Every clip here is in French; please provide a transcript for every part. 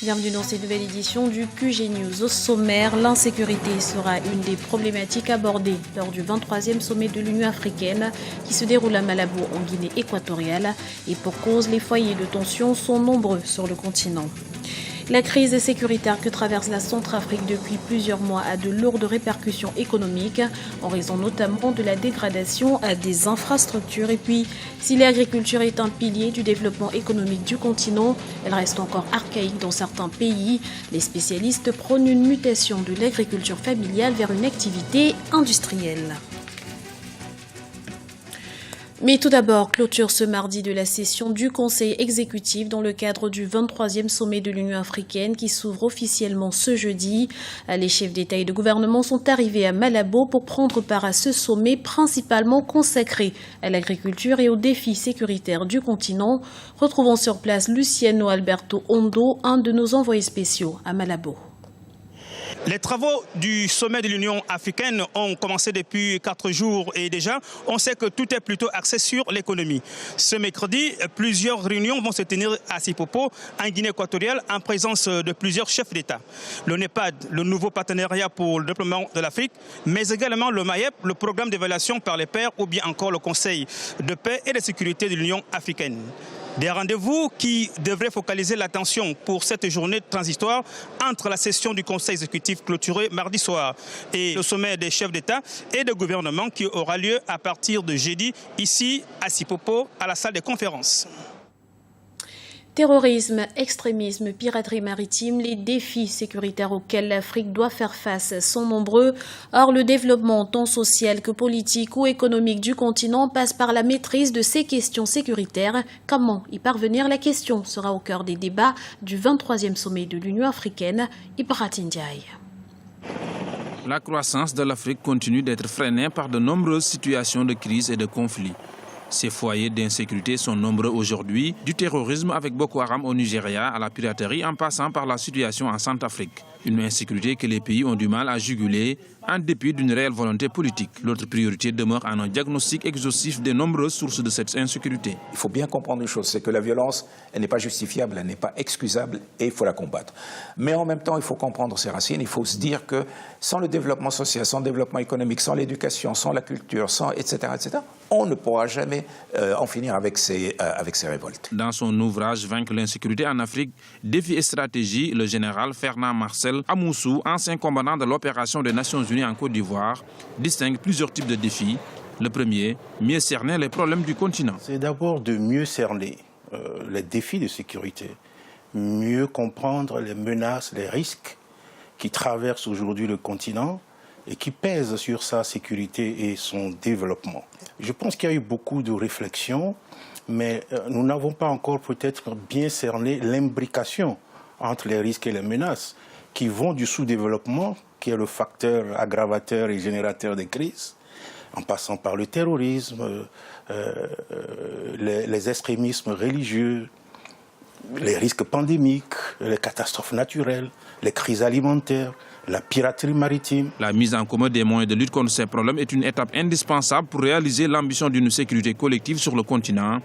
Bienvenue dans cette nouvelle édition du QG News. Au sommaire, l'insécurité sera une des problématiques abordées lors du 23e sommet de l'Union africaine qui se déroule à Malabo en Guinée équatoriale. Et pour cause, les foyers de tension sont nombreux sur le continent. La crise sécuritaire que traverse la Centrafrique depuis plusieurs mois a de lourdes répercussions économiques, en raison notamment de la dégradation des infrastructures. Et puis, si l'agriculture est un pilier du développement économique du continent, elle reste encore archaïque dans certains pays. Les spécialistes prônent une mutation de l'agriculture familiale vers une activité industrielle. Mais tout d'abord, clôture ce mardi de la session du Conseil exécutif dans le cadre du 23e sommet de l'Union africaine qui s'ouvre officiellement ce jeudi. Les chefs d'État et de gouvernement sont arrivés à Malabo pour prendre part à ce sommet principalement consacré à l'agriculture et aux défis sécuritaires du continent. Retrouvons sur place Luciano Alberto Ondo, un de nos envoyés spéciaux à Malabo. Les travaux du sommet de l'Union africaine ont commencé depuis 4 jours et déjà, on sait que tout est plutôt axé sur l'économie. Ce mercredi, plusieurs réunions vont se tenir à Sipopo, en Guinée équatoriale, en présence de plusieurs chefs d'État. Le NEPAD, le nouveau partenariat pour le développement de l'Afrique, mais également le MAEP, le programme d'évaluation par les pairs, ou bien encore le Conseil de paix et de sécurité de l'Union africaine. Des rendez-vous qui devraient focaliser l'attention pour cette journée transitoire entre la session du Conseil exécutif clôturé mardi soir et le sommet des chefs d'État et de gouvernement qui aura lieu à partir de jeudi ici à Sipopo, à la salle des conférences. Terrorisme, extrémisme, piraterie maritime, les défis sécuritaires auxquels l'Afrique doit faire face sont nombreux. Or, le développement tant social que politique ou économique du continent passe par la maîtrise de ces questions sécuritaires. Comment y parvenir? La question sera au cœur des débats du 23e sommet de l'Union africaine. Ibrahim Ndiaye. La croissance de l'Afrique continue d'être freinée par de nombreuses situations de crise et de conflits. Ces foyers d'insécurité sont nombreux aujourd'hui, du terrorisme avec Boko Haram au Nigeria à la piraterie en passant par la situation en Centrafrique. Une insécurité que les pays ont du mal à juguler en dépit d'une réelle volonté politique. L'autre priorité demeure un diagnostic exhaustif des nombreuses sources de cette insécurité. Il faut bien comprendre une chose, c'est que la violence, elle n'est pas justifiable, elle n'est pas excusable et il faut la combattre. Mais en même temps, il faut comprendre ses racines, il faut se dire que sans le développement social, sans le développement économique, sans l'éducation, sans la culture, sans etc., on ne pourra jamais en finir avec ces révoltes. Dans son ouvrage « Vaincre l'insécurité en Afrique, défis et stratégies », le général Fernand Marcel Amoussou, ancien commandant de l'opération des Nations Unies en Côte d'Ivoire, distingue plusieurs types de défis. Le premier, mieux cerner les problèmes du continent. C'est d'abord de mieux cerner les défis de sécurité, mieux comprendre les menaces, les risques qui traversent aujourd'hui le continent et qui pèsent sur sa sécurité et son développement. Je pense qu'il y a eu beaucoup de réflexions, mais nous n'avons pas encore peut-être bien cerné l'imbrication entre les risques et les menaces qui vont du sous-développement, qui est le facteur aggravateur et générateur des crises, en passant par le terrorisme, les extrémismes religieux, les risques pandémiques, les catastrophes naturelles, les crises alimentaires, la piraterie maritime. La mise en commun des moyens de lutte contre ces problèmes est une étape indispensable pour réaliser l'ambition d'une sécurité collective sur le continent.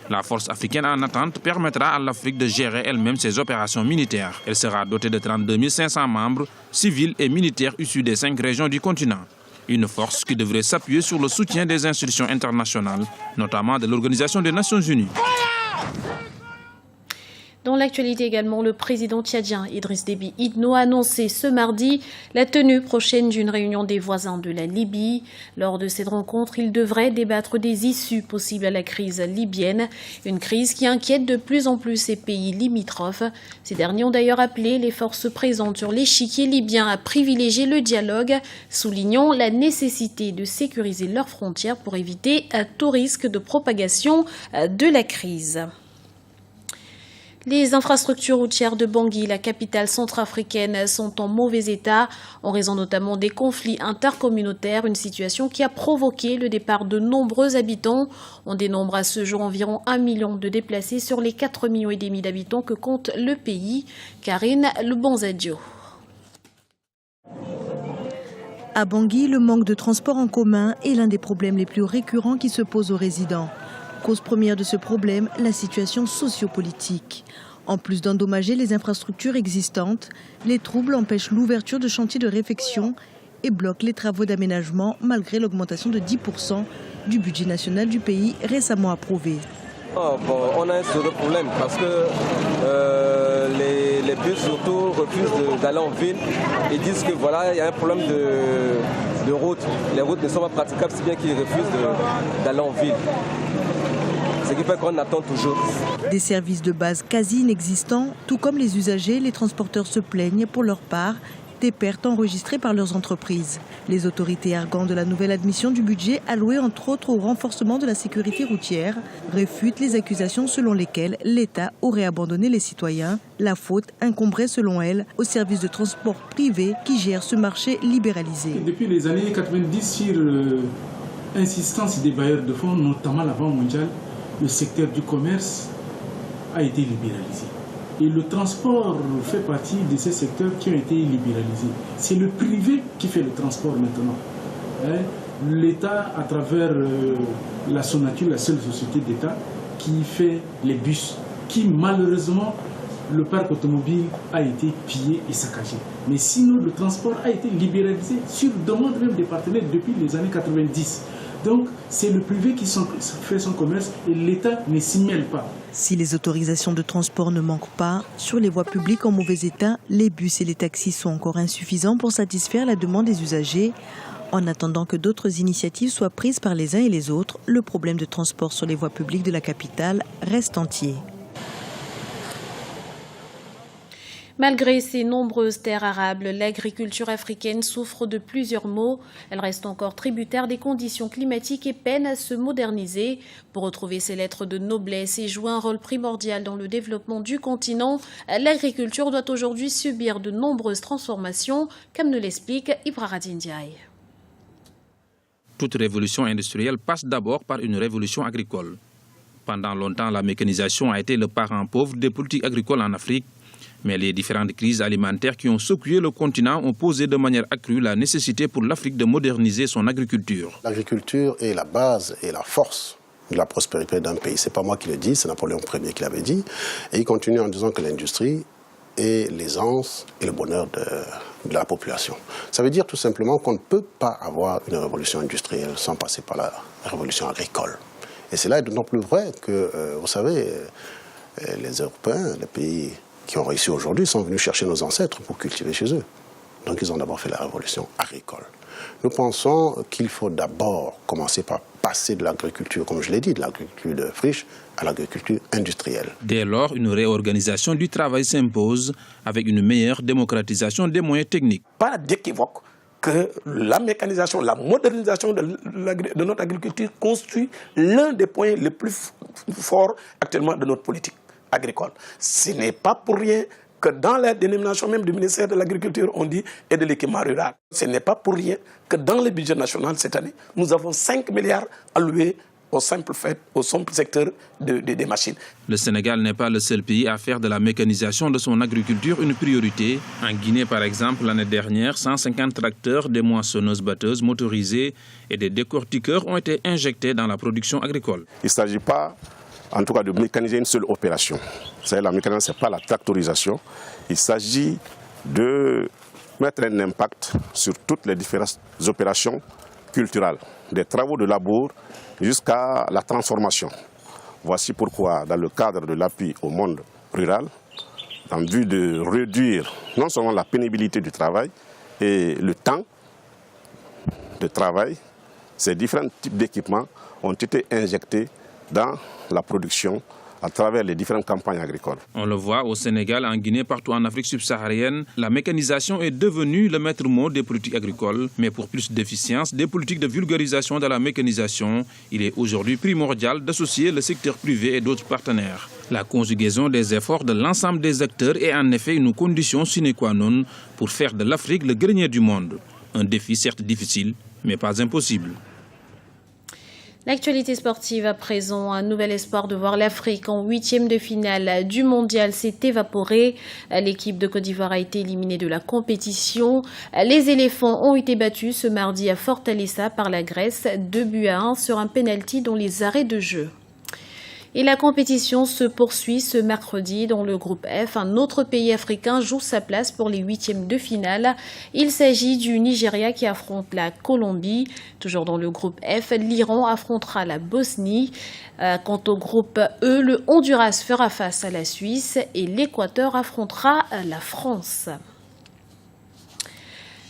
La force africaine en attente permettra à l'Afrique de gérer elle-même ses opérations militaires. Elle sera dotée de 32 500 membres, civils et militaires issus des 5 régions du continent. Une force qui devrait s'appuyer sur le soutien des institutions internationales, notamment de l'Organisation des Nations Unies. Dans l'actualité également, le président tchadien Idriss Déby Itno a annoncé ce mardi la tenue prochaine d'une réunion des voisins de la Libye. Lors de cette rencontre, il devrait débattre des issues possibles à la crise libyenne, une crise qui inquiète de plus en plus ces pays limitrophes. Ces derniers ont d'ailleurs appelé les forces présentes sur l'échiquier libyen à privilégier le dialogue, soulignant la nécessité de sécuriser leurs frontières pour éviter tout risque de propagation de la crise. Les infrastructures routières de Bangui, la capitale centrafricaine, sont en mauvais état, en raison notamment des conflits intercommunautaires, une situation qui a provoqué le départ de nombreux habitants. On dénombre à ce jour environ 1 million de déplacés sur les 4,5 millions d'habitants que compte le pays. Karine Lebonzadio. À Bangui, le manque de transport en commun est l'un des problèmes les plus récurrents qui se posent aux résidents. Cause première de ce problème, la situation sociopolitique. En plus d'endommager les infrastructures existantes, les troubles empêchent l'ouverture de chantiers de réfection et bloquent les travaux d'aménagement malgré l'augmentation de 10% du budget national du pays récemment approuvé. On a un sérieux problème parce que les bus surtout refusent d'aller en ville et disent que voilà, il y a un problème de route. Les routes ne sont pas praticables, si bien qu'ils refusent d'aller en ville. Ce qui fait qu'on attend toujours. Des services de base quasi inexistants, tout comme les usagers, les transporteurs se plaignent pour leur part des pertes enregistrées par leurs entreprises. Les autorités arguant de la nouvelle admission du budget alloué entre autres au renforcement de la sécurité routière réfutent les accusations selon lesquelles l'État aurait abandonné les citoyens. La faute incomberait selon elles aux services de transport privés qui gèrent ce marché libéralisé. Depuis les années 90, sur insistance des bailleurs de fonds, notamment la Banque mondiale, le secteur du commerce a été libéralisé. Et le transport fait partie de ces secteurs qui ont été libéralisés. C'est le privé qui fait le transport maintenant. L'État, à travers la Sonatul, la seule société d'État, qui fait les bus, qui malheureusement, le parc automobile a été pillé et saccagé. Mais sinon, le transport a été libéralisé sur demande même des partenaires depuis les années 90. Donc, c'est le privé qui fait son commerce et l'État ne s'y mêle pas. Si les autorisations de transport ne manquent pas, sur les voies publiques en mauvais état, les bus et les taxis sont encore insuffisants pour satisfaire la demande des usagers. En attendant que d'autres initiatives soient prises par les uns et les autres, le problème de transport sur les voies publiques de la capitale reste entier. Malgré ses nombreuses terres arables, l'agriculture africaine souffre de plusieurs maux. Elle reste encore tributaire des conditions climatiques et peine à se moderniser. Pour retrouver ses lettres de noblesse et jouer un rôle primordial dans le développement du continent, l'agriculture doit aujourd'hui subir de nombreuses transformations, comme nous l'explique Ibrahim Ndiaye. Toute révolution industrielle passe d'abord par une révolution agricole. Pendant longtemps, la mécanisation a été le parent pauvre des politiques agricoles en Afrique. Mais les différentes crises alimentaires qui ont secoué le continent ont posé de manière accrue la nécessité pour l'Afrique de moderniser son agriculture. L'agriculture est la base et la force de la prospérité d'un pays. Ce n'est pas moi qui le dis, c'est Napoléon Ier qui l'avait dit. Et il continue en disant que l'industrie est l'aisance et le bonheur de la population. Ça veut dire tout simplement qu'on ne peut pas avoir une révolution industrielle sans passer par la révolution agricole. Et cela est d'autant plus vrai que, vous savez, les Européens, les pays qui ont réussi aujourd'hui sont venus chercher nos ancêtres pour cultiver chez eux. Donc ils ont d'abord fait la révolution agricole. Nous pensons qu'il faut d'abord commencer par passer de l'agriculture, comme je l'ai dit, de l'agriculture de friche à l'agriculture industrielle. Dès lors, une réorganisation du travail s'impose avec une meilleure démocratisation des moyens techniques. Pas d'équivoque que la mécanisation, la modernisation de notre agriculture constitue l'un des points les plus forts actuellement de notre politique agricole. Ce n'est pas pour rien que dans la dénomination même du ministère de l'Agriculture, on dit et de l'équipement rural. Ce n'est pas pour rien que dans le budget national cette année, nous avons 5 milliards alloués au simple secteur des machines. Le Sénégal n'est pas le seul pays à faire de la mécanisation de son agriculture une priorité. En Guinée, par exemple, l'année dernière, 150 tracteurs, des moissonneuses-batteuses motorisées et des décortiqueurs ont été injectés dans la production agricole. Il ne s'agit pas, en tout cas, de mécaniser une seule opération. La mécanisation, ce n'est pas la tractorisation. Il s'agit de mettre un impact sur toutes les différentes opérations culturelles, des travaux de labour jusqu'à la transformation. Voici pourquoi, dans le cadre de l'appui au monde rural, en vue de réduire non seulement la pénibilité du travail et le temps de travail, ces différents types d'équipements ont été injectés dans la production à travers les différentes campagnes agricoles. On le voit au Sénégal, en Guinée, partout en Afrique subsaharienne, la mécanisation est devenue le maître mot des politiques agricoles. Mais pour plus d'efficience, des politiques de vulgarisation de la mécanisation, il est aujourd'hui primordial d'associer le secteur privé et d'autres partenaires. La conjugaison des efforts de l'ensemble des acteurs est en effet une condition sine qua non pour faire de l'Afrique le grenier du monde. Un défi certes difficile, mais pas impossible. L'actualité sportive à présent, un nouvel espoir de voir l'Afrique en 8e de finale du mondial s'est évaporé. L'équipe de Côte d'Ivoire a été éliminée de la compétition. Les éléphants ont été battus ce mardi à Fortaleza par la Grèce, 2-1 sur un penalty dans les arrêts de jeu. Et la compétition se poursuit ce mercredi dans le groupe F. Un autre pays africain joue sa place pour les huitièmes de finale. Il s'agit du Nigeria qui affronte la Colombie. Toujours dans le groupe F, l'Iran affrontera la Bosnie. Quant au groupe E, le Honduras fera face à la Suisse et l'Équateur affrontera la France.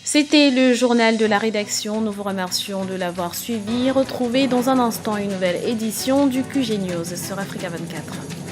C'était le journal de la rédaction. Nous vous remercions de l'avoir suivi. Retrouvez dans un instant une nouvelle édition du QG News sur Africa 24.